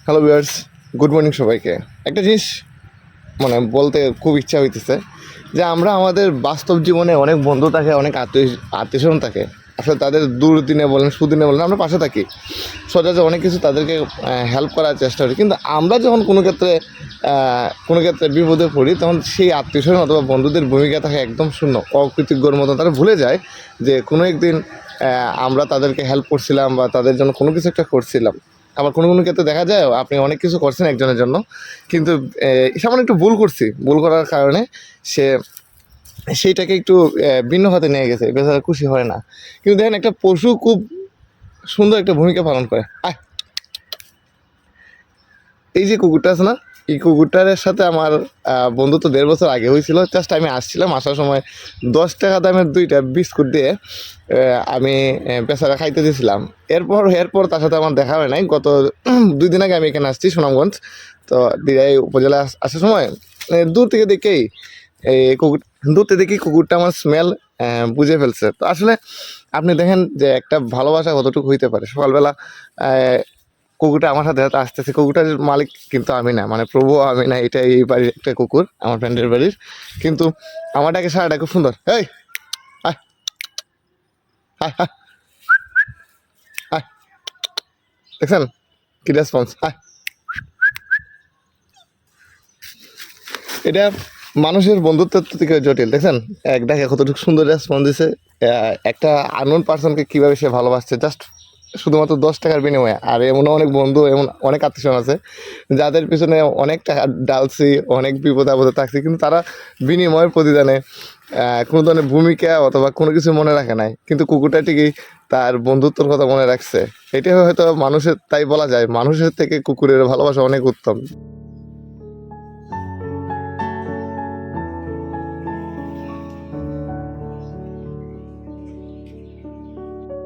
Hello viewers, good morning সবাইকে। একটা জিনিস বলতে খুব ইচ্ছা হইতেছে যে আমরা আমাদের বাস্তব জীবনে অনেক বন্ধু থাকে, অনেক আত্মীয়স্বজন থাকে। আসলে তাদের দুর্দিনে বলেন সুদিনে বলেন আমরা পাশে থাকি, সচরাচর অনেক কিছু তাদেরকে হেল্প করার চেষ্টা করি। কিন্তু আমরা যখন কোনো ক্ষেত্রে বিপদে পড়ি, তখন সেই আত্মীয়স্বজন অথবা বন্ধুদের ভূমিকা থাকে একদম শূন্য, অকৃতজ্ঞর মতো। তারা ভুলে যায় যে কোনো একদিন আমরা তাদেরকে হেল্প করছিলাম বা তাদের জন্য কোনো কিছু একটা করছিলাম। আবার কোনো কোনো ক্ষেত্রে দেখা যায় আপনি অনেক কিছু করছেন একজনের জন্য, কিন্তু সামান্য একটু ভুল করার কারণে সে সেইটাকে একটু ভিন্ন হাতে নিয়ে গেছে, বেচারা খুশি হয় না। কিন্তু দেখেন, একটা পশু খুব সুন্দর একটা ভূমিকা পালন করে। এই যে কুকুরটা আছে না, এই কুকুরটার সাথে আমার বন্ধুত্ব 1.5 বছর আগে হয়েছিল। জাস্ট আমি আসছিলাম, আসার সময় 10 টাকা দামের 2টা বিস্কুট দিয়ে আমি বেচারা খাইতে দিয়েছিলাম। এরপর তার সাথে আমার দেখা হয় নাই। গত 2 দিন আগে আমি এখানে আসছি, সুনামগঞ্জ। তো দিরাই উপজেলা আসার সময় দূর থেকে দেখেই কুকুরটা আমার স্মেল বুঝে ফেলছে। তো আসলে আপনি দেখেন যে একটা ভালোবাসা কতটুকু হইতে পারে। সকালবেলা কুকুরটা আমার সাথে সাথে আসতেছে। কুকুরটার মালিক কিন্তু আমি না, প্রভু আমি না। এটা এই বাড়ির একটা কুকুর, আমার ফ্রেন্ডের বাড়ির। কিন্তু আমার ডাকে সারাটা খুব সুন্দর। এই আয় আয় আয় আয়, দেখছেন কি রেসপন্স? এটা মানুষের বন্ধুত্বের থেকে জটিল। দেখছেন এক ডাকে কতটুকু সুন্দর রেসপন্স দিছে। একটা আননোন পার্সনকে কীভাবে সে ভালোবাসছে, জাস্ট শুধুমাত্র 10 টাকার বিনিময়ে। আর এমনও অনেক বন্ধু, এমন অনেক আত্মীয়স্বজন আছে যাদের পিছনে অনেক টাকা ডালছি, অনেক বিপদে আপদে থাকছি, কিন্তু তারা বিনিময়ের প্রতিদানে কোনো ধরনের ভূমিকা অথবা কোনো কিছু মনে রাখে নাই। কিন্তু কুকুরটা ঠিকই তার বন্ধুত্বর কথা মনে রাখছে। এটাই হয়তো মানুষের, তাই বলা যায় মানুষের থেকে কুকুরের ভালোবাসা অনেক উত্তম।